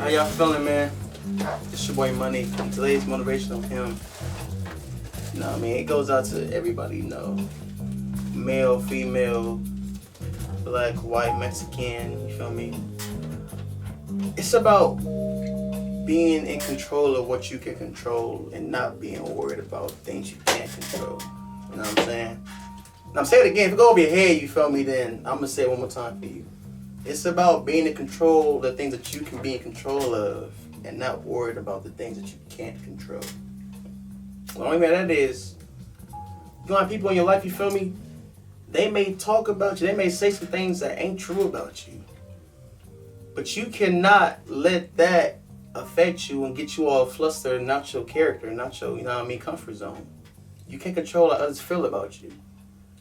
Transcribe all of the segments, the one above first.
How y'all feeling, man? It's your boy Money. Today's motivational hymn. You know what I mean? It goes out to everybody, you know. Male, female, black, white, Mexican, you feel me? It's about being in control of what you can control and not being worried about things you can't control. You know what I'm saying? Now I'm saying it again, if it go over your head, you feel me, then I'm gonna say it one more time for you. It's about being in control of the things that you can be in control of and not worried about the things that you can't control. What I mean by that is, you gonna have people in your life, you feel me? They may talk about you, they may say some things that ain't true about you. But you cannot let that affect you and get you all flustered and not your character, not your, you know what I mean, comfort zone. You can't control how others feel about you.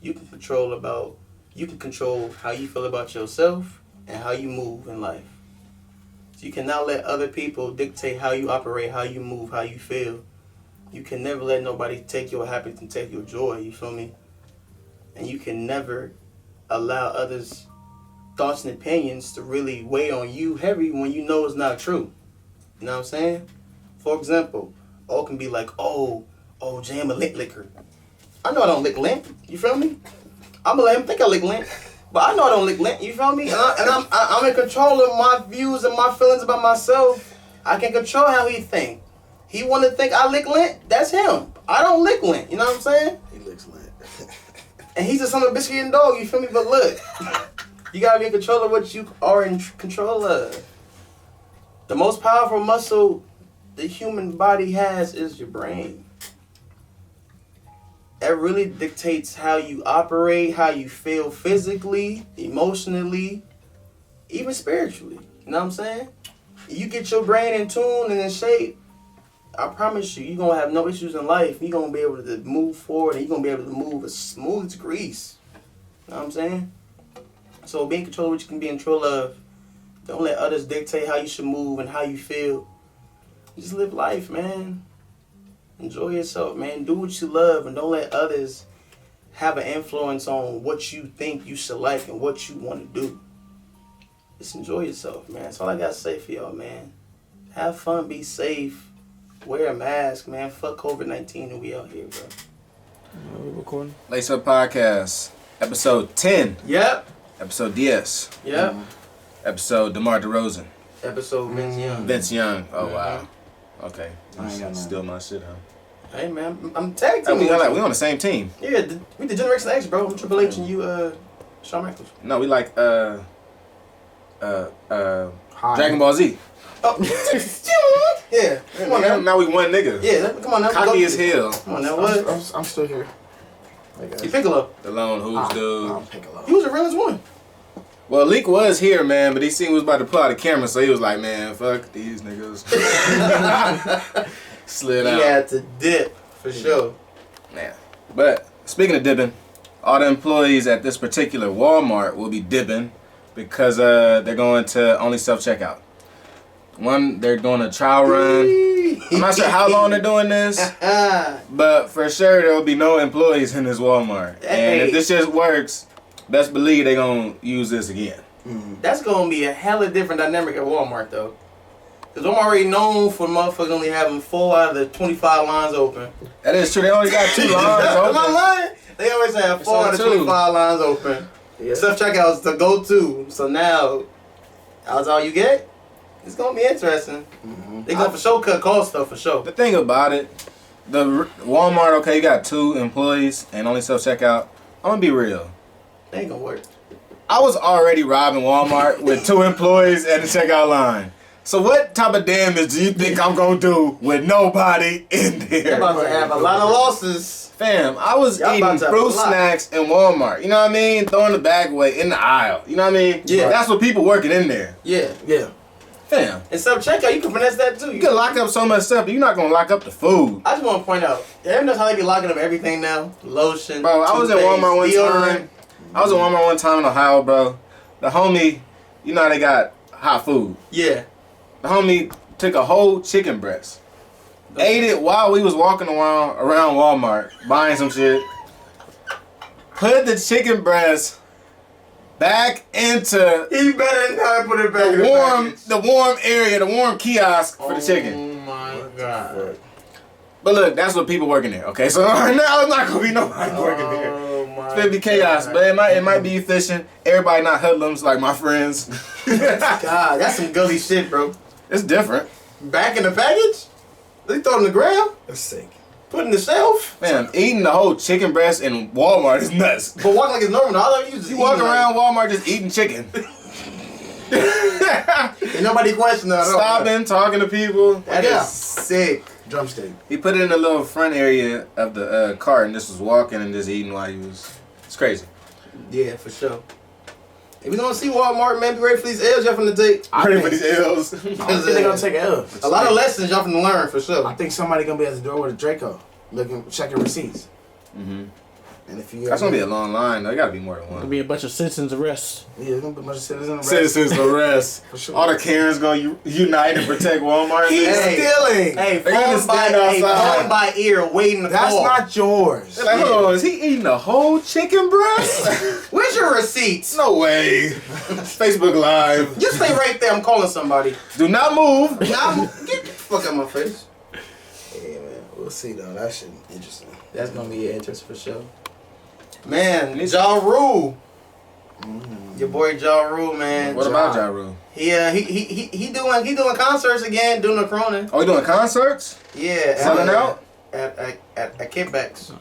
You can control how you feel about yourself and how you move in life. So you cannot let other people dictate how you operate, how you move, how you feel. You can never let nobody take your happiness and take your joy, you feel me? And you can never allow others' thoughts and opinions to really weigh on you heavy when you know it's not true. You know what I'm saying? For example, all can be like, oh, Jam a licker. I know I don't lick lint, you feel me? I'm gonna let him think I lick lint, but I know I don't lick lint, you feel me? And I'm in control of my views and my feelings about myself. I can control how he think. He want to think I lick lint, that's him. I don't lick lint, you know what I'm saying? He licks lint. And he's just some of a biscuit and dog, you feel me? But look, you gotta be in control of what you are in control of. The most powerful muscle the human body has is your brain. It really dictates how you operate, how you feel physically, emotionally, even spiritually. You know what I'm saying? You get your brain in tune and in shape, I promise you're going to have no issues in life. You're going to be able to move forward and you're going to be able to move as smooth as grease. You know what I'm saying? So be in control of what you can be in control of. Don't let others dictate how you should move and how you feel. Just live life, man. Enjoy yourself, man. Do what you love and don't let others have an influence on what you think you should like and what you want to do. Just enjoy yourself, man. That's all I got to say for y'all, man. Have fun, be safe, wear a mask, man. Fuck COVID-19 and we out here, bro. We recording? Lace Up Podcast, episode 10. Yep. Episode DS. Yep. Episode DeMar DeRozan. Episode Vince Young. Vince Young. Oh, wow. Okay. I ain't got Still my shit, huh? Hey, man. I'm tag I teaming. mean, we on the same team. Yeah, we the Generation X, bro. I'm Triple H and you, Shawn Michaels. No, we like, Dragon Ball Z. Oh, yeah. Come on now. Now we one nigga. Yeah, come on now. Cocky as hell. Come on now, what? I'm still here. You Piccolo. The lone hoops dude. I'm Piccolo. He was the realest one. Well, Leak was here, man, but he seen we was about to pull out the camera, so he was like, man, fuck these niggas. Slid out. He had to dip, for sure. Yeah. But speaking of dipping, all the employees at this particular Walmart will be dipping because they're going to only self-checkout. One, they're doing a trial run. I'm not sure how long they're doing this, but for sure there will be no employees in this Walmart. And if this just works, best believe they're going to use this again. That's going to be a hella different dynamic at Walmart, though. Because I'm already known for motherfuckers only having 4 out of the 25 lines open. That is true. They only got 2 lines open. Am I lying? They always have 4 out of 25 lines open. Yeah. Self-checkout is the go-to. So now, that's all you get? It's going to be interesting. They're going to for sure cut costs, though, for sure. The thing about it, the Walmart, okay, you got 2 employees and only self-checkout. I'm going to be real. They ain't going to work. I was already robbing Walmart with 2 employees and the checkout line. So what type of damage do you think I'm going to do with nobody in there? You're about to have a lot of losses. Fam, I was eating fruit snacks in Walmart. You know what I mean? Throwing the bag away in the aisle. You know what I mean? Yeah. That's what people working in there. Yeah. Fam. And self-checkout, you can finesse that too. You can lock up so much stuff, but you're not going to lock up the food. I just want to point out, everyone knows how they be locking up everything now. Lotion, Bro, I was at Walmart one time. I was at Walmart one time in Ohio, bro. The homie, you know how they got hot food. Yeah. The homie took a whole chicken breast, ate it while we was walking around Walmart, buying some shit, put the chicken breast back into He better not put it back in the warm area, the warm kiosk for the chicken. Oh my god. But look, that's what people working there. Okay, so right now it's not gonna be nobody working there. Oh my It's gonna be chaos, god. but it might be efficient. Everybody not hoodlums like my friends. God, that's some gully shit, bro. It's different. Back in the package? They throw it on the ground? That's sick. Put it in the shelf? Man, eating the whole chicken breast in Walmart is nuts. But walk like it's normal. All of you just You walk around Walmart just eating chicken. and nobody question that. Stopping, talking to people. That is sick. Drumstick. He put it in the little front area of the cart and just was walking and just eating while he was. It's crazy. Yeah, for sure. If we don't see Walmart, man, be ready for these L's y'all finna take. Ready for these L's. I don't think they're gonna take L's. A lot of lessons y'all finna learn for I sure. think somebody gonna be at the door with a Draco, checking receipts. Mm-hmm. And if you That's gonna be a long line. There gotta be more than There'll one. be a bunch of citizens arrests. Yeah, there's gonna be a bunch of citizens arrested. Citizens arrest. For sure. All the Karens gonna unite and protect Walmart. He's Hey. stealing. Hey, They're gonna phone by, stand outside. phone by ear, waiting to That's call. not yours. They're like, hold on, is he eating the whole chicken breast? Where's your receipts? No way. Facebook Live. You stay right there. I'm calling somebody. Do not move. Nah, get the fuck out my face. Yeah, man. We'll see though. That shit interesting. That's gonna be an interest for sure. Man, Ja Rule. Your boy Ja Rule, man. What about Ja Rule? He doing concerts again, doing the Corona. Oh, you doing concerts? Yeah. Selling out? At kickbacks.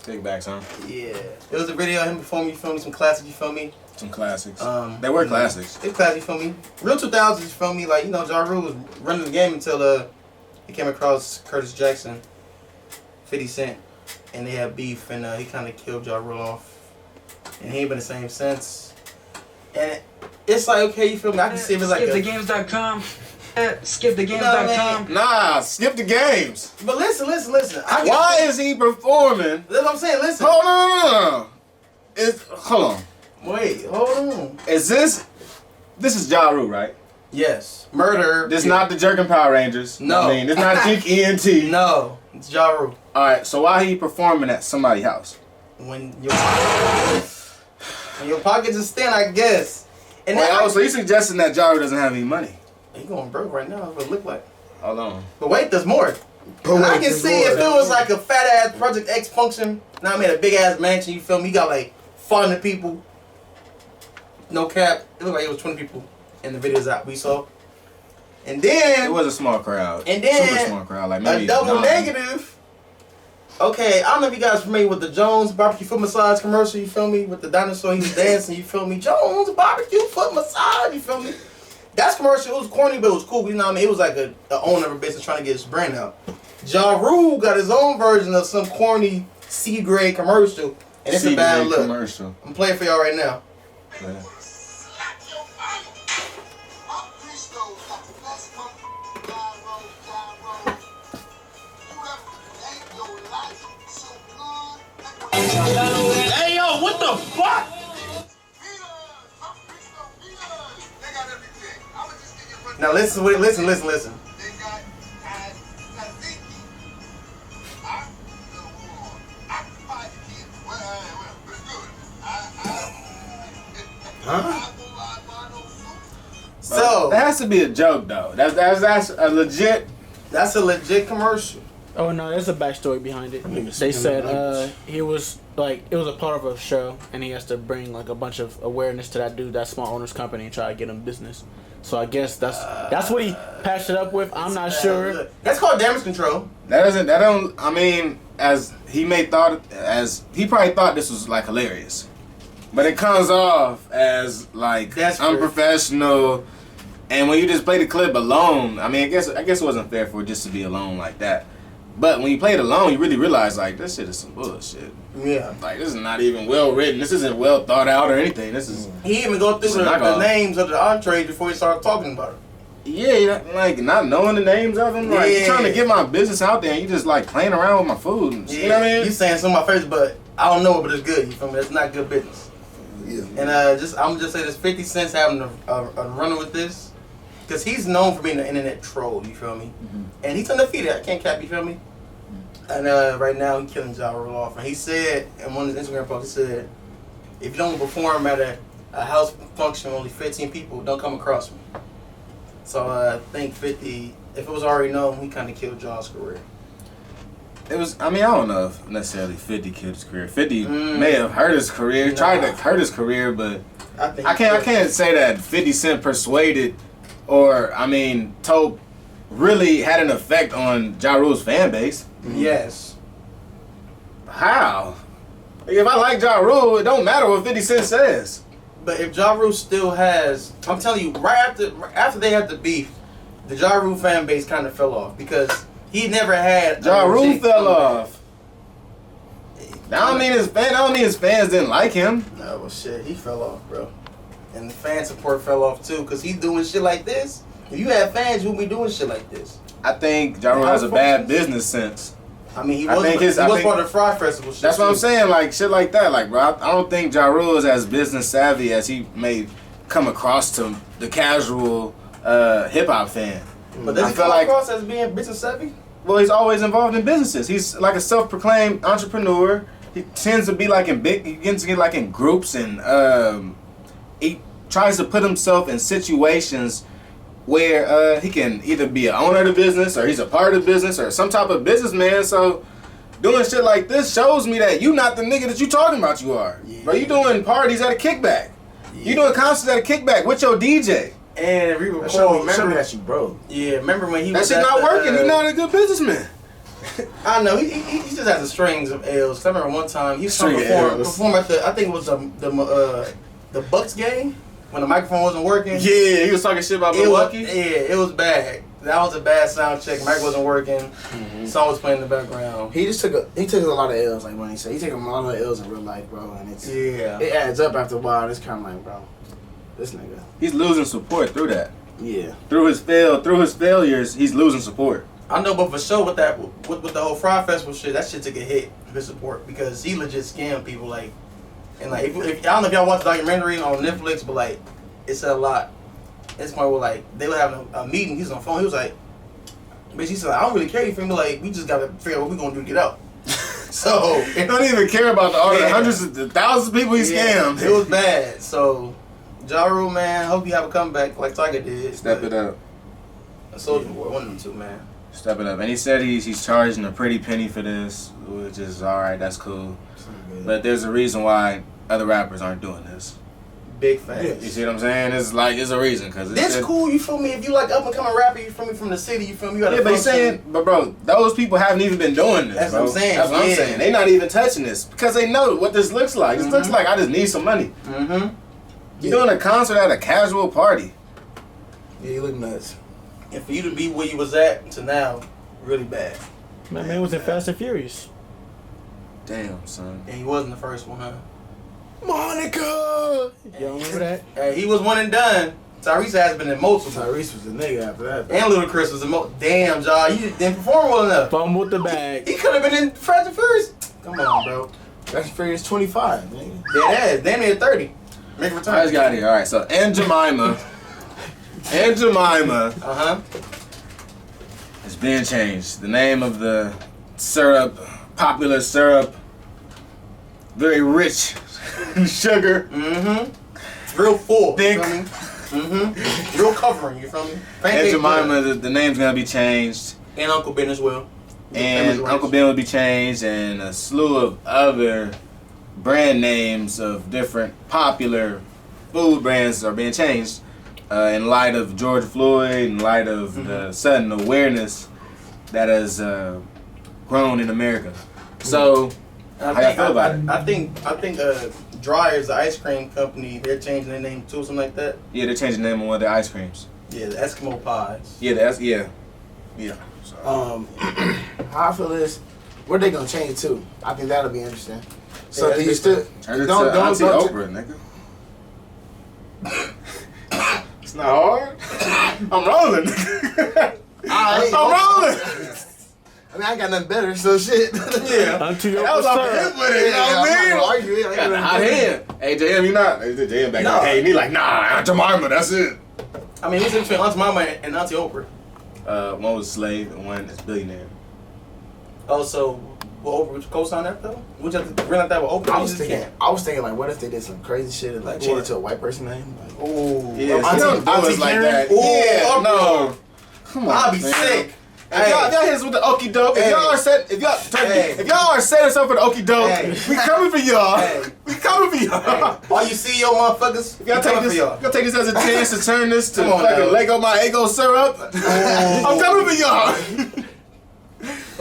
Kickbacks, huh? Yeah. It was a video of him performing, you feel me, some classics, you feel me? Some classics. you They were know, classics. It's classic, you feel me? Real 2000s, you feel me? Like, you know, Ja Rule was running the game until he came across Curtis Jackson, 50 Cent, and they had beef, and he kind of killed Ja Rule off. And he ain't been the same since. And it's like, okay, you feel me? I can see if it's like stopthegamesdotcom. Stopthegamesdotcom. Nah, skip the games. But listen. Why is he performing? That's what I'm saying, listen. Hold on. Hold on. Wait, hold on. Is this is Ja Rule, right? Yes. Murder. This not the Jerkin Power Rangers. No. I mean, it's not Jink ENT. No, it's Ja Rule. Alright, so why he performing at somebody's house? When your pockets is thin, I guess. And Wait, then so you suggesting that Ja Rule doesn't have any money? he going broke right now. That's what it look like. Hold on. But wait, there's more. But And I wait, can there's see more. if it was like a fat ass Project X function. Now I mean a big ass mansion. You feel me? You got like 400 people. No cap. It looked like it was 20 people in the videos that we saw. And then It was a small crowd. And then super small crowd. Like a maybe double 9. negative. Okay, I don't know if you guys familiar with the Jones barbecue foot massage commercial, you feel me? With the dinosaur, he was dancing, you feel me? Jones barbecue foot massage, you feel me? That's commercial, it was corny, but it was cool, you know what I mean? It was like a owner of a business trying to get his brand out. Ja Rule got his own version of some corny C-grade commercial, and it's a bad look. Commercial. I'm playing for y'all right now. Yeah. Hey yo, what the fuck? Now listen, listen. Huh? So, That has to be a joke though. That's a legit. that's a legit commercial. Oh no, there's a backstory behind it. They said he was like it was a part of a show, and he has to bring like a bunch of awareness to that dude, that small owner's company, and try to get him business. So I guess that's what he patched it up with. I'm not sure. That's called damage control. I mean, as he probably thought this was like hilarious, but it comes off as like Desperate. unprofessional. And when you just play the clip alone, I mean, I guess it wasn't fair for it just to be alone like that. But when you play it alone, you really realize like this shit is some bullshit. Yeah. Like this is not even well written. This isn't well thought out or anything. This is He even go through It's a the knockoff. names of the entrees before he started talking about it. yeah, like not knowing the names of them. Like Yeah. you're trying to get my business out there, and you just like playing around with my food. And, you know what I mean? You saying some of my favorites, but I don't know it, but it's good. You feel me? It's not good business. Yeah. And I'm just saying this 50 Cent's having a runner with this. Because he's known for being an internet troll, you feel me? Mm-hmm. And he's undefeated. I can't cap, you feel me? And right now he's killing Ja Rule off. And he said in one of his Instagram posts, he said, if you don't perform at a house function with only 15 people, don't come across me. So I think 50, if it was already known, he kind of killed Jaw's career. It was. I mean, I don't know if necessarily 50 killed his career. 50 may have hurt his career, tried to hurt his career, but I can't say that 50 Cent persuaded, or I mean, really had an effect on Ja Rule's fan base. Yes. How? If I like Ja Rule, it don't matter what 50 Cent says. But if Ja Rule still has, I'm telling you, right after they had the beef, the Ja Rule fan base kind of fell off because he never had. Ja Rule fell off. That don't mean his fans didn't like him. No, well, shit, he fell off, bro. And the fan support fell off too because he's doing shit like this. If you had fans, you would be doing shit like this. I think Ja Rule has a bad business sense. I mean, he was part of the Fry Festival shit. That's what I'm saying, like, shit like that. Like, bro, I don't think Ja Rule is as business savvy as he may come across to the casual hip-hop fan. But does he come across as being business savvy? Well, he's always involved in businesses. He's like a self-proclaimed entrepreneur. He tends to be like he gets to get like in groups, and he tries to put himself in situations where he can either be an owner of the business, or he's a part of the business, or some type of businessman. So doing shit like this shows me that you not the nigga that you talking about you are. Yeah. Bro, you doing parties at a kickback. Yeah. You doing concerts at a kickback with your DJ. And remember that you broke. Yeah, remember when he that was shit not working. He's not a good businessman. I know he just has the strings of L's. 'Cause I remember one time he was trying to perform at I think it was the Bucks game. When the microphone wasn't working. Yeah, he was talking shit about Milwaukee. It was bad. That was a bad sound check. Mic wasn't working. Mm-hmm. Song was playing in the background. He took a lot of L's, like when he said. He took a lot of L's in real life, bro. And it adds up after a while. It's kind of like, bro, this nigga. He's losing support through that. Yeah. Through his failures, he's losing support. I know, but for sure with the whole Fry Festival shit, that shit took a hit for his support because he legit scammed people like. And like, if I don't know if y'all watch the documentary on Netflix, but like, it said a lot. It's point where like they were having a meeting. He was on the phone. He was like, "Bitch," he said, "I don't really care. You feel me? Like, we just gotta figure out what we gonna do to get out." So he don't even care about all the hundreds of thousands of people he scammed. It was bad. So Ja Rule, man, hope you have a comeback like Tiger did. Step it up. A Soulja Boy, one of them two, man. Step it up. And he said he's charging a pretty penny for this, which is alright. That's cool. But there's a reason why other rappers aren't doing this. Big fans. You see what I'm saying? It's a reason. Cause it's cool, you feel me? If you like up and coming rapper, you feel me, from the city, you feel me? You gotta but bro, those people haven't even been doing this. That's what I'm saying. That's what I'm saying. They not even touching this because they know what this looks like. This looks like I just need some money. Mm-hmm. You're doing a concert at a casual party. Yeah, you look nuts. And for you to be where you was at to now, really bad. Man was in Fast and Furious. Damn, son. And he wasn't the first one, huh? Monica! Y'all remember that? Hey, he was one and done. Tyrese has been in multiple. Tyrese was a nigga after that. And Ludacris was in damn, Ja, you didn't perform well enough. Bum with the bag. He could have been in Fast and Furious. Come on, bro. Fast and Furious 25, nigga. Yeah, damn near 30. Make a return. I just got here. All right, so Jemima is being changed. The name of the syrup, popular syrup, very rich sugar. Mm-hmm. Real full. Thick. Mm-hmm. Real covering, you feel me? And Jemima, the name's gonna be changed. And Uncle Ben as well. And Uncle Ben will be changed, and a slew of other brand names of different popular food brands are being changed in light of George Floyd, in light of the sudden awareness that has grown in America. So, how you feel about it? I think Dryer's, the ice cream company, they're changing their name too, something like that. Yeah, they're changing the name on one of their ice creams. Yeah, the Eskimo pies. Yeah, yeah. So. How I feel is, where they gonna change to? I think that'll be interesting. So Yeah, do you still turn it to Auntie Oprah, nigga? It's not hard. I'm rolling. I'm rolling. I mean, I ain't got nothing better, so shit. Yeah. That was off the hip with it, you know what I mean? Got a hot hand. Hey, JM, you not? Hey, JM back there. Hey, he like, nah, Aunt Jemima, that's it. I mean, who's in between Aunt Jemima and Auntie Oprah? One was slave and one is billionaire. Oh, so Will Oprah co-sign that though? Would you have to rent that with Oprah? I was thinking, like, what if they did some crazy shit and like changed it to a white person name? Like, oh, yeah, Auntie like that. Ooh, yeah, no. Come on, I'll be sick. If y'all hit us with the okie doke, if y'all are setting us up for the okie doke, we coming for y'all. We coming for y'all. All you CEO motherfuckers, if y'all take this as a chance to turn this to fucking Lego my ego syrup. I'm coming for y'all.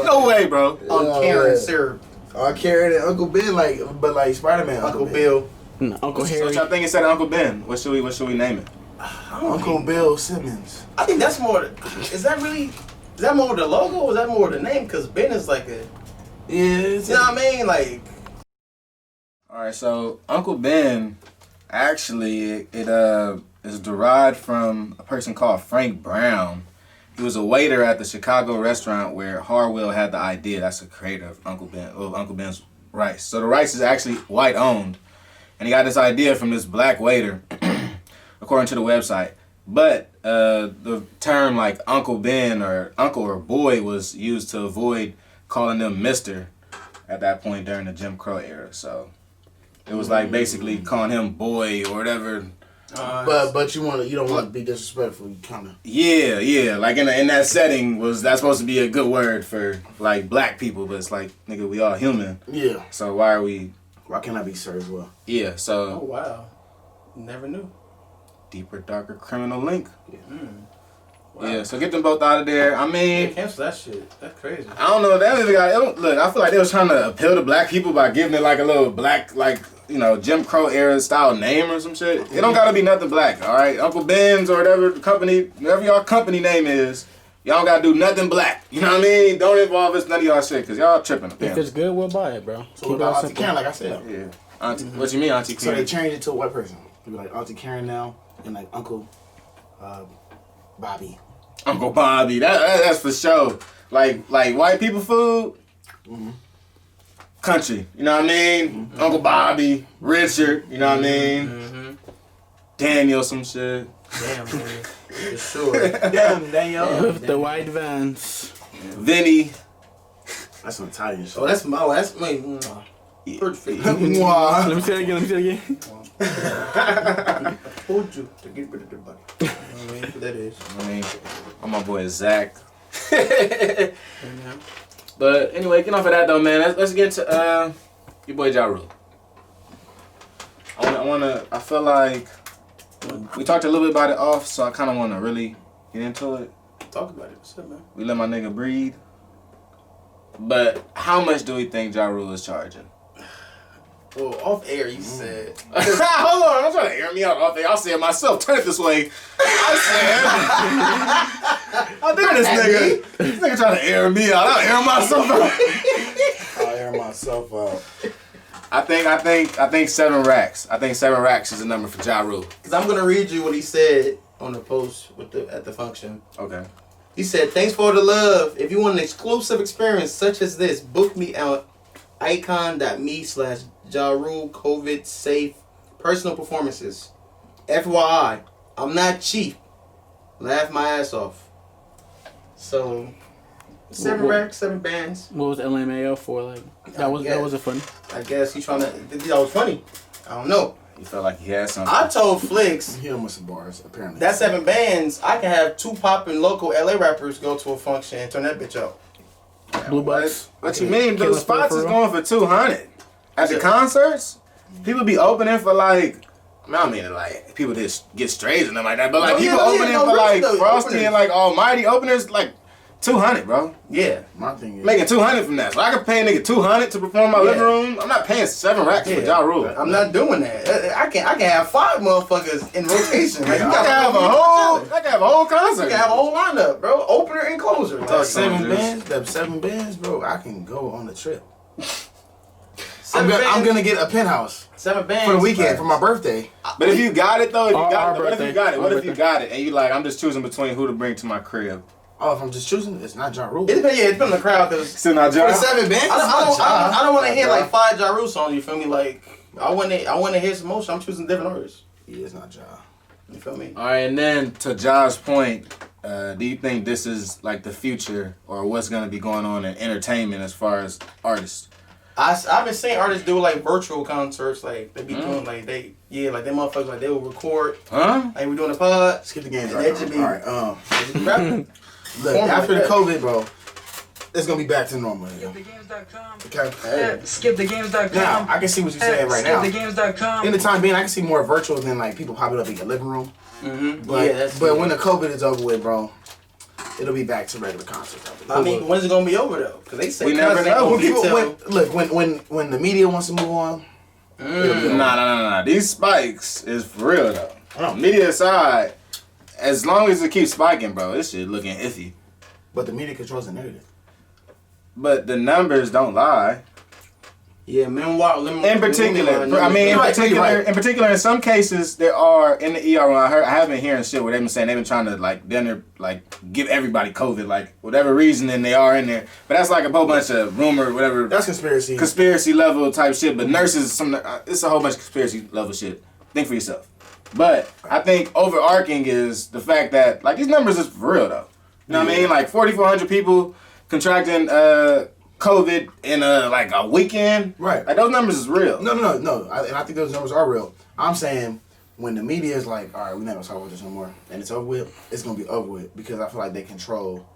No way, bro. On Karen syrup. On Karen and Uncle Ben, like Spider-Man. Uncle Bill. No, Uncle Harry. What y'all think instead of Uncle Ben? What should we name it? Uncle Bill Simmons. I think that's more. Is that more the logo or is that more the name? Because Ben is like a. Yeah. You know what I mean? Like. Alright, so Uncle Ben, actually, it is derived from a person called Frank Brown. He was a waiter at the Chicago restaurant where Harwell had the idea. That's the creator of Uncle Ben's Rice. So the rice is actually white owned. And he got this idea from this black waiter, according to the website. But the term like Uncle Ben or Uncle or Boy was used to avoid calling them Mr. at that point during the Jim Crow era. So it was like basically calling him Boy or whatever. But you don't want to be disrespectful. You kind of. Yeah. Like in that setting, that's supposed to be a good word for like black people, but it's like, nigga, we all human. Yeah. So why can't I be sir as well? Yeah. So. Oh wow, never knew. Deeper, darker criminal link. Yeah. Wow. Yeah. So get them both out of there. I mean, yeah, cancel that shit. That's crazy. I don't know. Look, I feel like they was trying to appeal to black people by giving it like a little black, like, you know, Jim Crow era style name or some shit. It don't gotta be nothing black, all right? Uncle Ben's or whatever y'all company name is, y'all don't gotta do nothing black. You know what I mean? Don't involve us none of y'all shit, cause y'all tripping. If it's good, we'll buy it, bro. So about Auntie Karen, like I said. Yeah. Auntie, what you mean, Auntie Karen? So they changed it to a white person. They be like Auntie Karen now, and like Uncle Bobby. Uncle Bobby, that's for sure. Like white people food. Mm-hmm. Country, you know what I mean? Mm-hmm. Uncle Bobby, Richard, you know what I mean? Mm-hmm. Daniel, some shit. Damn, man. For sure. Damn, Daniel. With the white vans. Vinny. That's some Italian shit. Oh, that's my. Perfect. Let me say it again. Told you to get rid of the body. You know what I mean? That is. I mean, I'm my boy Zach. But anyway, get off of that though, man. Let's get to your boy Ja Rule. I feel like we talked a little bit about it off, so I kind of want to really get into it. Talk about it. What's up, man? We let my nigga breathe. But how much do we think Ja Rule is charging? Well, off air, you said. Hold on, I'm trying to air me out off air. I'll say it myself. Turn it this way. I think this nigga. This nigga trying to air me out. I'll air myself out. I'll air myself out. I think 7 racks. I think 7 racks is the number for Ja Rule. Because I'm gonna read you what he said on the post at the function. Okay. He said, "Thanks for the love. If you want an exclusive experience such as this, book me out icon.me/Ja Rule COVID safe personal performances. FYI, I'm not cheap. Laugh my ass off." So 7 racks, 7 bands. What was LMAO for? Like that wasn't funny. I guess he's trying to think that was funny. I don't know. You felt like he had something. I told Flicks He almost some bars, apparently. that 7 bands, I can have 2 popping local LA rappers go to a function and turn that bitch out. Blue Bucks. What you mean? Killing Those spots for is real? going for 200 at the concerts. People be opening for like. I don't mean like people just get strays and them like that, but like people opening for like Frosty and like Almighty openers like 200, bro. Yeah. My thing is Making 200 from that. So I can pay a nigga 200 to perform in my living room. I'm not paying 7 racks for Ja Rule. I'm not doing that. I can have 5 motherfuckers in rotation. Like, I can have a whole concert. You can have a whole lineup, bro. Opener and closer. Like, 7 bands. Them 7 bands, bro. I can go on the trip. 7 bands, I'm gonna get a penthouse 7 bands for the weekend for my birthday. But if you got it though, what if you got it and you like, I'm just choosing between who to bring to my crib. Oh, if I'm just choosing, it's not Ja Rule. It depends on the crowd, cause Still not Ja. For 7 bands. I don't want to hear like 5 Ja Rule songs. You feel me? Like I want to hear some more. So I'm choosing different artists. Yeah, it's not Ja. You feel me? All right, and then to Ja's point, do you think this is like the future or what's going to be going on in entertainment as far as artists? I've been seeing artists do like virtual concerts, like they be doing like they motherfuckers like they will record. Like we doing a pod. Skip the games. Right. All right. Look, after the COVID, bro, it's gonna be back to normal. Stopthegamesdotcom. Okay. Hey. Stopthegamesdotcom. Now I can see what you're saying right now. Stopthegamesdotcom. In the time being, I can see more virtual than like people popping up in your living room. But when the COVID is over with, bro, it'll be back to regular concerts. I mean, when's it gonna be over though? Because they say we never know. When the media wants to move on. Nah. These spikes is for real though. Media aside, as long as it keeps spiking, bro, this shit looking iffy. But the media controls the narrative. But the numbers don't lie. Yeah, meanwhile, in particular, in particular, in some cases there are in the ER. I have been hearing shit where they've been saying they've been trying to give everybody COVID, like whatever reason, and they are in there. But that's like a whole bunch of rumor, whatever. That's conspiracy level type shit. But nurses, it's a whole bunch of conspiracy level shit. Think for yourself. But I think overarching is the fact that like these numbers is for real though. You know what I mean? Like 4,400 people contracting COVID in like a weekend. Right. Like those numbers is real. No. And I think those numbers are real. I'm saying when the media is like, all right, we're not gonna talk about this no more, and it's over with, it's gonna be over with because I feel like they control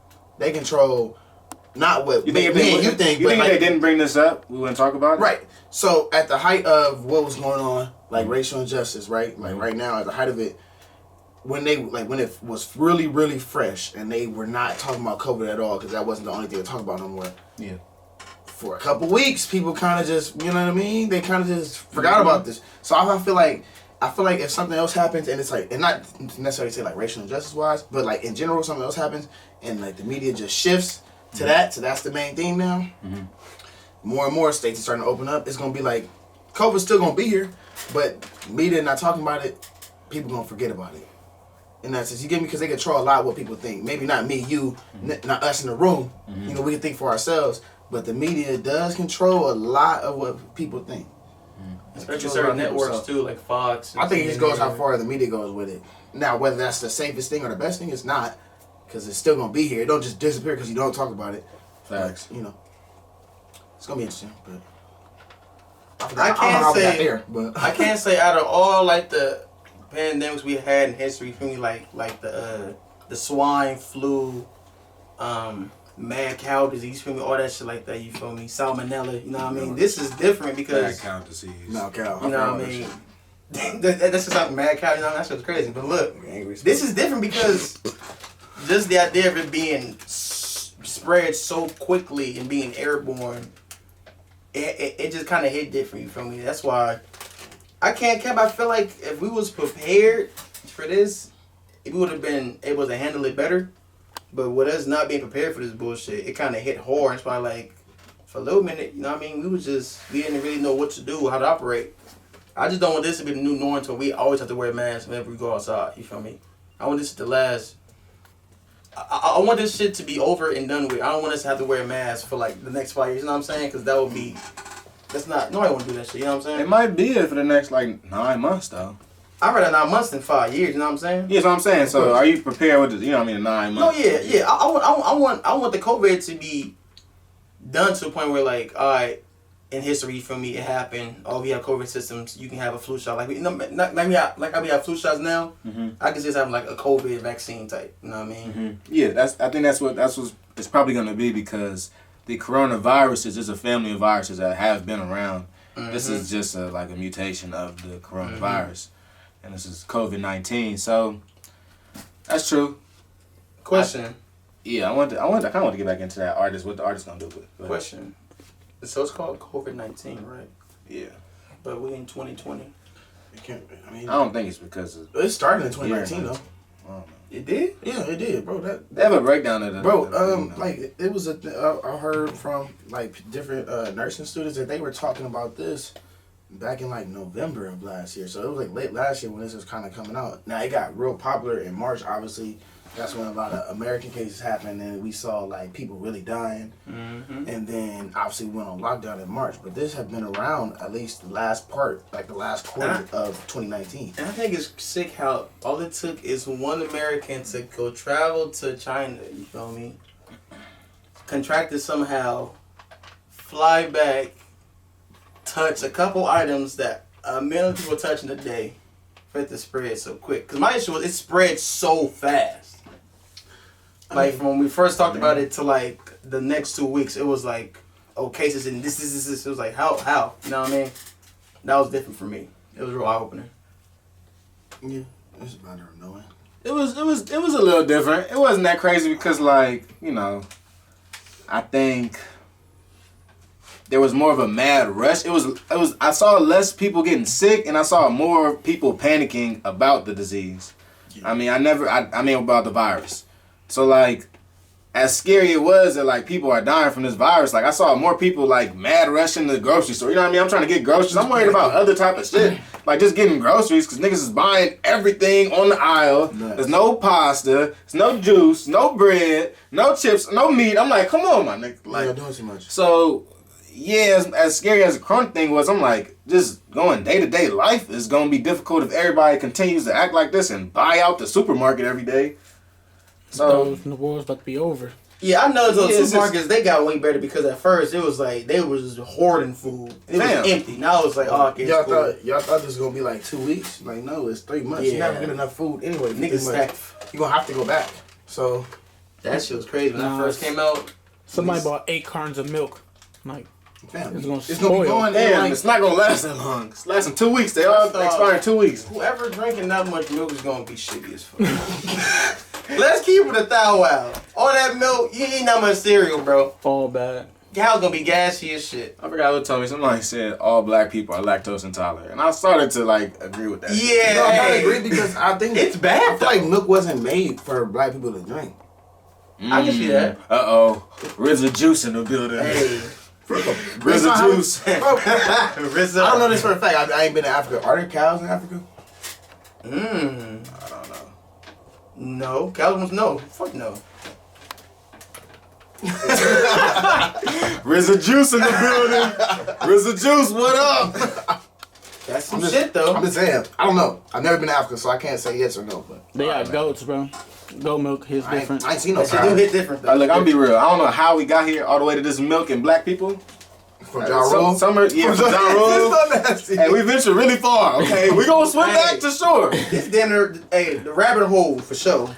not what you think. If they didn't bring this up, we wouldn't talk about it. Right. So at the height of what was going on, like racial injustice, right? Like right now, at the height of it, when it was really, really fresh, and they were not talking about COVID at all because that wasn't the only thing to talk about no more. Yeah. For a couple weeks, people kind of just, you know what I mean? They kind of just forgot about this. So I feel like if something else happens and it's like, and not necessarily say like racial injustice wise, but like in general something else happens and like the media just shifts to that, so that's the main thing now. More and more states are starting to open up. It's gonna be like, COVID's still gonna be here, but media not talking about it, people gonna forget about it. In that sense, you get me? Because they control a lot of what people think. Maybe not me, you, not us in the room. You know, we can think for ourselves. But the media does control a lot of what people think. Especially certain networks too, like Fox. I think it just goes how far the media goes with it. Now, whether that's the safest thing or the best thing, it's not. Because it's still going to be here. It don't just disappear because you don't talk about it. Facts. But, you know, it's going to be interesting. But I can't say out of all like the pandemics we had in history, for me, like the swine flu, mad cow disease, feel me, all that shit like that, you feel me, salmonella, you know what I mean? This is different because mad cow disease. No cow. You know what I mean? That's just like mad cow, you know, that shit's crazy. But look, this is different because just the idea of it being spread so quickly and being airborne, it just kind of hit different, you feel me? That's why I can't cap. I feel like if we was prepared for this, we would have been able to handle it better. But with us not being prepared for this bullshit, it kind of hit hard. It's probably like, for a little minute, you know what I mean? We didn't really know what to do, how to operate. I just don't want this to be the new norm until we always have to wear masks whenever we go outside, you feel me? I want this to last. I want this shit to be over and done with. I don't want us to have to wear a mask for like the next 5 years, you know what I'm saying? Because that would be, nobody want to do that shit, you know what I'm saying? It might be it for the next like 9 months though. I'd rather 9 months than 5 years. You know what I'm saying? Yeah, that's what I'm saying. So, are you prepared with the, you know what I mean, 9 months? No, yeah. I want the COVID to be done to the point where, like, all right, in history, you feel me, it happened. Oh, we have COVID systems. You can have a flu shot, like we have flu shots now. I can just have like a COVID vaccine type. You know what I mean? Yeah, I think that's what it's probably gonna be because the coronavirus is a family of viruses that have been around. This is just like a mutation of the coronavirus. And this is COVID-19, so that's true. Question. I kind of want to get back into that artist. What the artist gonna do with it? Question. So it's called COVID-19, right? Yeah. But we in 2020. I don't think it's because of... It started in 2019 though. I don't know. It did? Yeah, it did, bro. They have a breakdown of that. Like it was I heard from like different nursing students that they were talking about this back in like November of last year. So it was like late last year when this was kind of coming out. Now it got real popular in March, obviously, That's when a lot of American cases happened, and we saw like people really dying. Mm-hmm. And then obviously we went on lockdown in March. But this has been around at least the last quarter of 2019. And I think it's sick how all it took is one American to go travel to China, you feel me? Contract it somehow, fly back, touch a couple items that a million people touch in a day for it to spread so quick. Because my issue was it spread so fast. Like from when we first talked about it to like the next 2 weeks, it was like, oh, cases and this. It was like, how? You know what I mean? That was different for me. It was real eye-opening. Yeah, it's a matter of knowing. It was a little different. It wasn't that crazy because, like, you know, I think there was more of a mad rush. It was. I saw less people getting sick, and I saw more people panicking about the disease. Yeah. I mean, I mean about the virus. So like, as scary it was that like people are dying from this virus, like I saw more people like mad rushing to the grocery store. You know what I mean? I'm trying to get groceries. I'm worried about other type of shit, like just getting groceries, because niggas is buying everything on the aisle. Nice. There's no pasta, there's no juice, no bread, no chips, no meat. I'm like, come on, my nigga. Like, you're doing too much. So yeah, as scary as the current thing was, I'm like, just going day-to-day life is gonna be difficult if everybody continues to act like this and buy out the supermarket every day. So the war's about to be over. Yeah, I know those supermarkets, they got way better because at first it was like they was hoarding food. It was empty. Now it's like, oh, okay, y'all thought this was gonna be like 2 weeks? Like, no, it's 3 months. Yeah. You never get enough food anyway. Niggas stacked. You're gonna have to go back. So that shit was crazy when that first came out. Somebody bought 8 cartons of milk. Like, damn, it's gonna be going. Damn, like, it's not gonna last that long. It's lasting 2 weeks. They all expire in 2 weeks. Whoever drinking that much milk is gonna be shitty as fuck. Let's keep it 1,000. All that milk, you ain't that much cereal, bro. All bad. Y'all gonna be gassy as shit. I forgot who told me. Somebody said all black people are lactose intolerant, and I started to like agree with that. Yeah, no, I agree because I think it's bad. I feel like milk wasn't made for black people to drink. I can see that. RZA juice in the building. Hey. RZA juice. RZA. I don't know this for a fact. I ain't been to Africa. Are there cows in Africa? I don't know. No. Cows no. Fuck no. RZA juice in the building. RZA juice, what up? That's some shit though. I'm just saying. I don't know. I've never been to Africa, so I can't say yes or no. But they got goats, bro. Goat milk hits different. I ain't seen no cows. They do hit different though. Look, I'm gonna be real. I don't know how we got here all the way to this milk and black people. From Ja Rule? From Ja Rule. Hey, we ventured really far, okay? We gonna swim back to shore. This dinner, the rabbit hole for sure.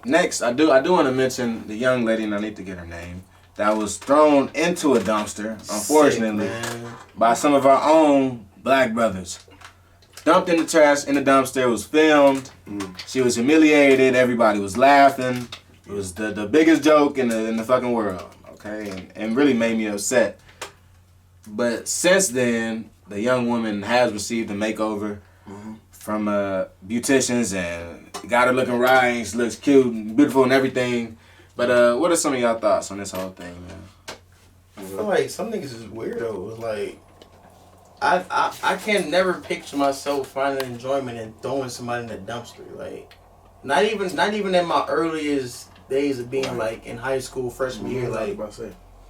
Next, I do want to mention the young lady, and I need to get her name, that was thrown into a dumpster, unfortunately, by some of our own black brothers. Dumped in the trash in the dumpster. It was filmed. She was humiliated. Everybody was laughing. It was the biggest joke in the fucking world. Okay, and really made me upset. But since then, the young woman has received a makeover from beauticians and got her looking right. She looks cute and beautiful and everything. But what are some of y'all thoughts on this whole thing, man? I feel like some niggas is weirdos. Like, I can never picture myself finding enjoyment in throwing somebody in a dumpster. Like, not even in my earliest days of being like in high school, freshman year, like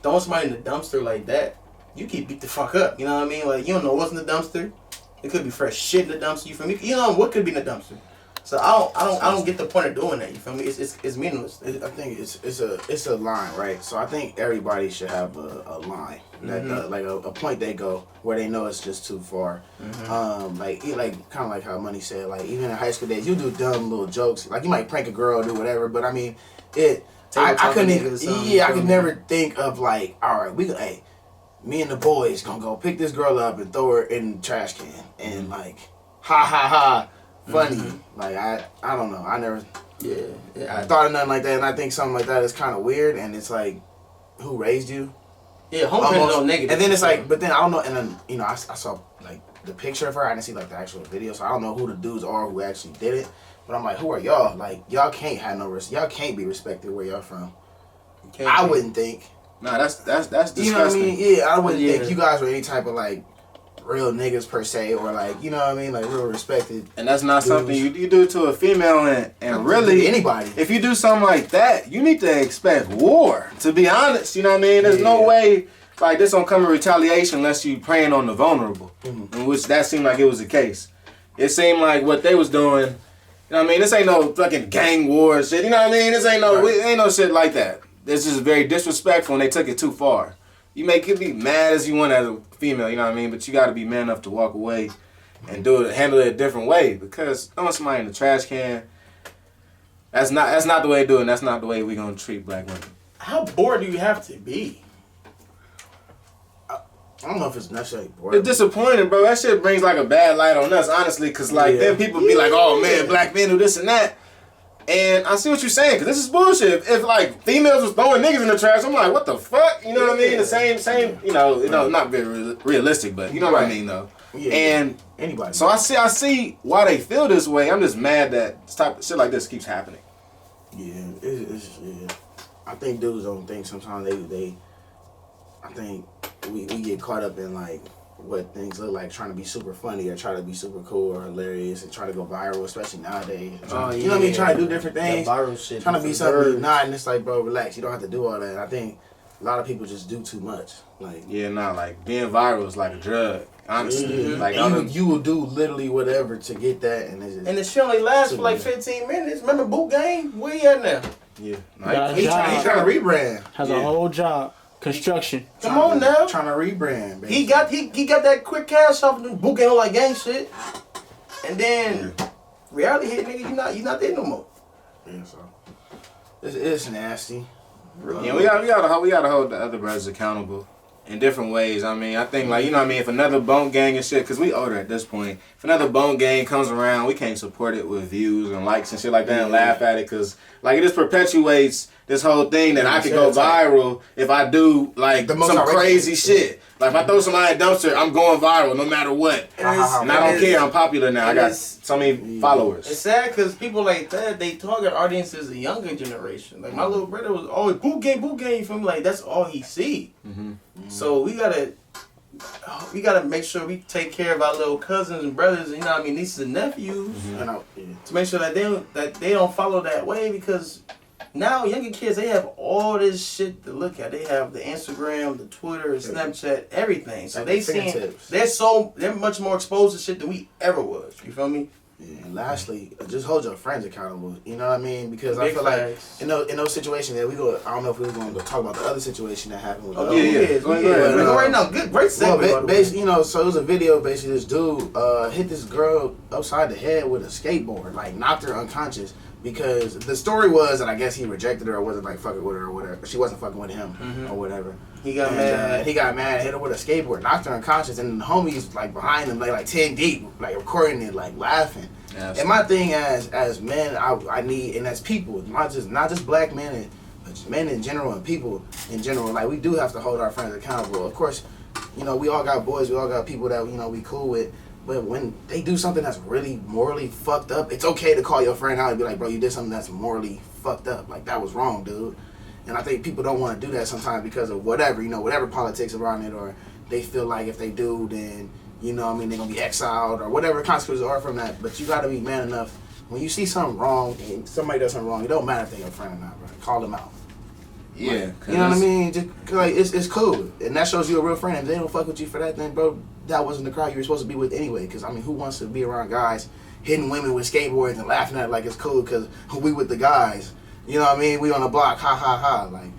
throwing somebody in the dumpster like that, you get beat the fuck up. You know what I mean? Like, you don't know what's in the dumpster. It could be fresh shit in the dumpster. You feel me? You know what could be in the dumpster. So I don't get the point of doing that. You feel me? It's meaningless. I think it's a line, right? So I think everybody should have a line, that, like a point they go where they know it's just too far. Like kind of like how Money said, like even in high school days, you do dumb little jokes. Like you might prank a girl or do whatever, but I mean, I couldn't even. Yeah, I could never think of like, all right, me and the boys gonna go pick this girl up and throw her in the trash can and like, ha ha ha. Funny, like I don't know. I never, I thought of nothing like that, and I think something like that is kind of weird. And it's like, who raised you? Yeah, homeprinting is all negative. And then it's like, but then I don't know. And then I saw like the picture of her. I didn't see like the actual video, so I don't know who the dudes are who actually did it. But I'm like, who are y'all? Like y'all can't have no risk. Y'all can't be respected where y'all from. I wouldn't think. Nah, that's disgusting. You know what I mean? Yeah, I wouldn't think you guys were any type of like real niggas per se, or like, you know what I mean, like real respected. And that's not dudes. something you do to a female, and really anybody. If you do something like that, you need to expect war. To be honest, you know what I mean. There's no way like this don't come in retaliation unless you preying on the vulnerable, in which that seemed like it was the case. It seemed like what they was doing. You know what I mean? This ain't no fucking gang war shit. You know what I mean? This ain't no ain't no shit like that. This is very disrespectful, and they took it too far. You could be mad as you want as a female, you know what I mean? But you got to be man enough to walk away and handle it a different way. Because throwing somebody in the trash can, that's not the way to do it. And that's not the way we gonna treat black women. How bored do you have to be? I don't know if it's necessarily boring. It's disappointing, bro. That shit brings like a bad light on us, honestly. Cause like then people be like, oh man, black men do this and that. And I see what you're saying, because this is bullshit. If like females was throwing niggas in the trash, I'm like, what the fuck? You know what I mean? The same, you know, not very realistic, but you know what I mean, though. Yeah, and anybody. So I see why they feel this way. I'm just mad that shit like this keeps happening. Yeah, it's I think dudes don't think sometimes I think we get caught up in like what things look like, trying to be super funny or try to be super cool or hilarious and try to go viral, especially nowadays. You know what I mean? Trying to do different things. That viral shit. Trying to be something not, and it's like, bro, relax. You don't have to do all that. I think a lot of people just do too much. Like like being viral is like a drug. Honestly, like you will do literally whatever to get that, and the shit only lasts for like 15 minutes. Remember Boot Game? Where you at now? Yeah. He's trying to rebrand. Has a whole job. Construction. Come on now. Trying to rebrand, baby. He got that quick cash off the Boot Game like gang shit. And then reality hit, nigga, you not there no more. Yeah, so it's nasty. Yeah, we gotta hold the other brothers accountable in different ways. I mean, I think like, you know what I mean, if another bone gang and shit, because we older at this point, if another bone gang comes around, we can't support it with views and likes and shit like that and laugh at it, because like it just perpetuates this whole thing that I could go viral if I do like some crazy shit. Like if I throw somebody in a dumpster, I'm going viral no matter what. And I don't care, I'm popular now. I got so many followers. It's sad because people like that, they target audiences, the younger generation. Like my little brother was always Boot Game, you feel me? Like that's all he see. So we gotta make sure we take care of our little cousins and brothers, you know what I mean, nieces and nephews, to make sure that they don't follow that way, because now younger kids, they have all this shit to look at. They have the Instagram, the Twitter, Snapchat, everything. So they're much more exposed to shit than we ever was. You feel me? Yeah, and lastly, just hold your friends accountable. You know what I mean? Because I feel like in those situations that we go, I don't know if we were going to talk about the other situation that happened with. Go right now. Great segment. You know, so it was a video. Basically, this dude hit this girl upside the head with a skateboard, like knocked her unconscious. Because the story was that I guess he rejected her or wasn't like fucking with her or whatever. She wasn't fucking with him or whatever. He got mad. Hit her with a skateboard, knocked her unconscious, and the homies like behind him, like 10 deep, like recording it, like laughing. And my thing as men, I need, and as people, not just black men, but men in general and people in general, like we do have to hold our friends accountable. Of course, you know, we all got boys, we all got people that, you know, we cool with. But when they do something that's really morally fucked up, it's okay to call your friend out and be like, bro, you did something that's morally fucked up. Like, that was wrong, dude. And I think people don't want to do that sometimes because of whatever politics around it, or they feel like if they do, then, you know what I mean, they're going to be exiled or whatever consequences are from that. But you got to be man enough. When you see something wrong and somebody does something wrong, it don't matter if they're your friend or not, bro. Call them out. Yeah. Like, you know what I mean? Just like it's cool. And that shows you a real friend. If they don't fuck with you for that, then, bro, that wasn't the crowd you were supposed to be with anyway. Because, I mean, who wants to be around guys hitting women with skateboards and laughing at it like it's cool because we with the guys? You know what I mean? We on the block, ha, ha, ha. Like,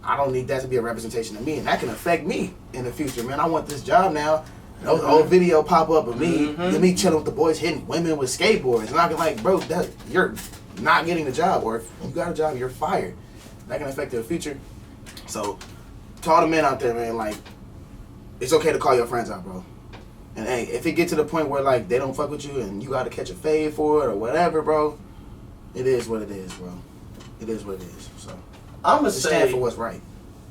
I don't need that to be a representation of me. And that can affect me in the future, man. I want this job now. Those old video pop up of me chilling with the boys hitting women with skateboards. And I'm like, bro, you're not getting the job. Or if you got a job, you're fired. That can affect your future. So, to all the men out there, man, like, it's okay to call your friends out, bro. And hey, if it get to the point where like they don't fuck with you and you got to catch a fade for it or whatever, bro, it is what it is, bro. It is what it is. So, I'm gonna stand for what's right.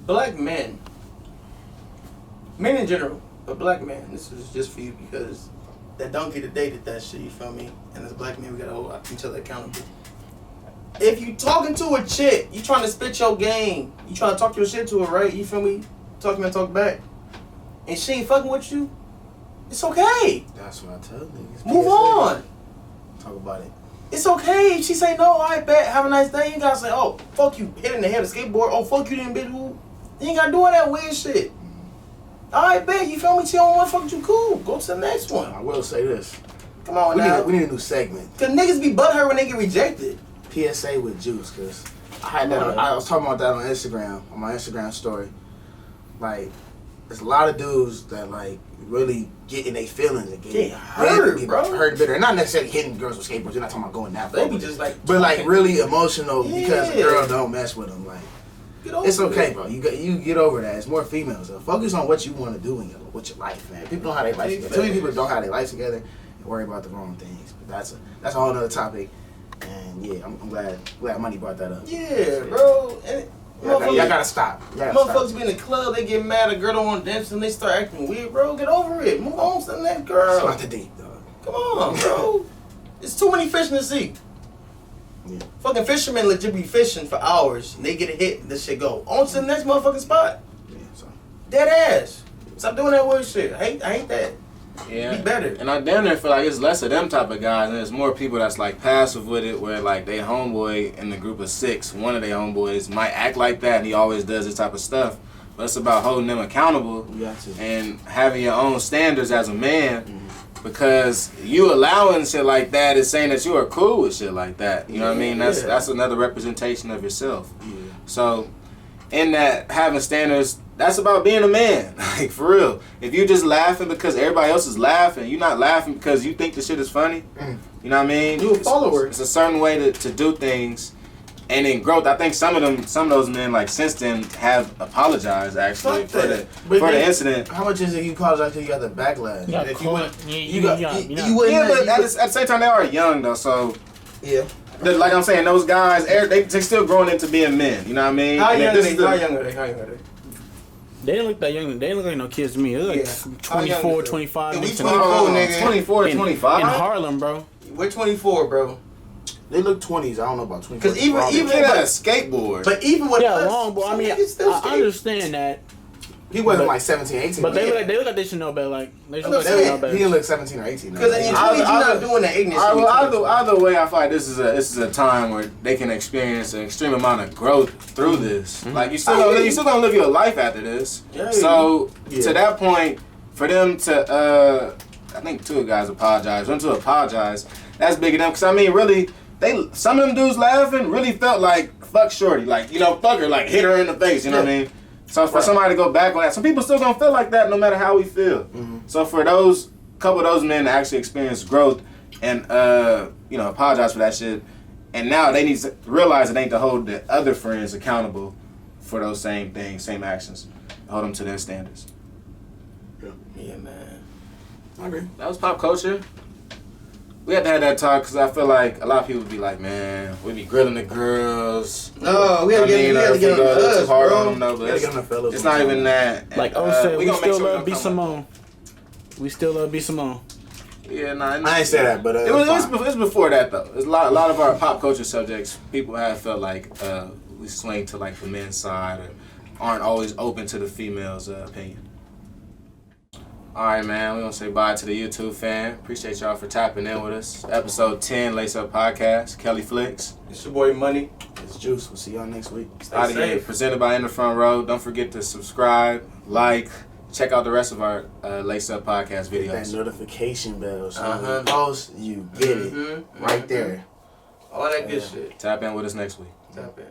Black men in general, but black men, this is just for you because that don't get dated that shit. You feel me? And as black men, we gotta hold each other accountable. If you talking to a chick, you trying to spit your game, you trying to talk your shit to her, right? You feel me? Talk back. And she ain't fucking with you, It's okay. That's what I tell niggas. Move PSA. on. Talk about it. It's okay if she say no. I bet. Have a nice day. You ain't gotta say, oh fuck you, hit in the head of skateboard. Oh fuck you, then bitch. Who? You ain't gotta do all that weird shit. I bet. You feel me? She don't want to fuck you. Cool. Go to the next one. I will say this. Come on We now. need a new segment. Cause niggas be butthurt when they get rejected. PSA with Juice, cause I had that. I was talking about that on Instagram, on my Instagram story. Like, there's a lot of dudes that like really get in their feelings and get hurt, bro. Hurt bitter. Not necessarily hitting girls with skateboards. You're not talking about going that far. They be just like, but like really emotional because the Yeah. girl don't mess with them. Like, get over it's okay, it. bro. You get over that. It's more females. So focus on what you want to do with your life, man. People know how they life together. Too many people don't have their life together and worry about the wrong things. But that's a whole other topic. And yeah, I'm glad Money brought that up. Yeah, bro. And Y'all gotta stop. Motherfuckers be in the club, they get mad, a girl don't want to dance and they start acting weird, bro. Get over it. Move on to the next girl. It's not the deep, dog. Come on, bro. It's too many fish in the sea. Yeah. Fucking fishermen legit be fishing for hours and they get a hit and this shit go. On to the next motherfucking spot. Yeah, so. Dead ass. Stop doing that weird shit. I hate that. Yeah. Be better. And I damn near feel like it's less of them type of guys, and there's more people that's like passive with it, where like they homeboy in the group of 6, one of their homeboys might act like that, and he always does this type of stuff. But it's about holding them accountable You got to. and having your own standards as a man, because you allowing shit like that is saying that you are cool with shit like that. You know what I mean? That's another representation of yourself. Yeah. So, in that having standards, that's about being a man. Like, for real. If you just laughing because everybody else is laughing, you're not laughing because you think the shit is funny. You know what I mean? You a follower. It's a certain way to do things. And in growth, I think some of those men, like, since then, have apologized, actually, Fuck for that. the incident. How much is it you apologize because you got the backlash? You got If caught. you wouldn't Yeah, but at the same time, they are young, though, so... Yeah. Like I'm saying, those guys, they still growing into being men. You know what I mean? How And young this are is they? the- How young are they? How young are they? They didn't look that young. They didn't look like no kids to me. They look Yeah. like How young 24, is it? 25. Yeah, we next to 24, me. nigga. 24, in 25? In Harlem, bro. We're 24, bro. They look 20s. I don't know about 20s. 'Cause even- He had a skateboard. But even with Yeah, us, long boy. I some mean, niggas still I skate. understand that, he wasn't but- like 17, 18. but they Yeah. look like they should know better. Like they should I'm look like they know saying, he better. didn't look 17 or 18. Because in your I- 20s, you're I- not doing that ignorant All shit. right, well, either way, I feel like this is a time where they can experience an extreme amount of growth through this. Like you still gonna live your life after this. Yeah. So Yeah. to that point, for them to I think 2 guys apologized. Them to apologize, that's big of them. Because I mean, really, some of them dudes laughing really felt like fuck shorty, like fuck her, like hit her in the face. You know what I mean? So for somebody to go back on that, some people still gonna feel like that no matter how we feel. So for those couple of those men to actually experience growth and apologize for that shit, and now they need to realize it ain't to hold the other friends accountable for those same things, same actions, hold them to their standards. Yeah, man. I agree. That was pop culture. We had to have that talk because I feel like a lot of people be like, man, we be grilling the girls. No, we had to get on if we go a little us, too hard bro. on them, no, but Gotta get on the fellas it's on not time. even that. Like And, said, we gonna make still sure love B don't come Simone. We still love B Simone. up. Yeah, nah. I ain't say that, but It was before that though. It's a lot of our pop culture subjects. People have felt like we swing to like the men's side or aren't always open to the female's opinion. All right, man. We're gonna say bye to the YouTube fan. Appreciate y'all for tapping in with us. Episode 10, Lace Up Podcast. Kelly Flicks. It's your boy Money. It's Juice. We'll see y'all next week. Stay Out of here. safe. Presented by In the Front Row. Don't forget to subscribe, like, check out the rest of our Lace Up Podcast Hit that videos. notification bell. So when Uh-huh. we post, you get it right there. All that good shit. Tap in with us next week. Tap in.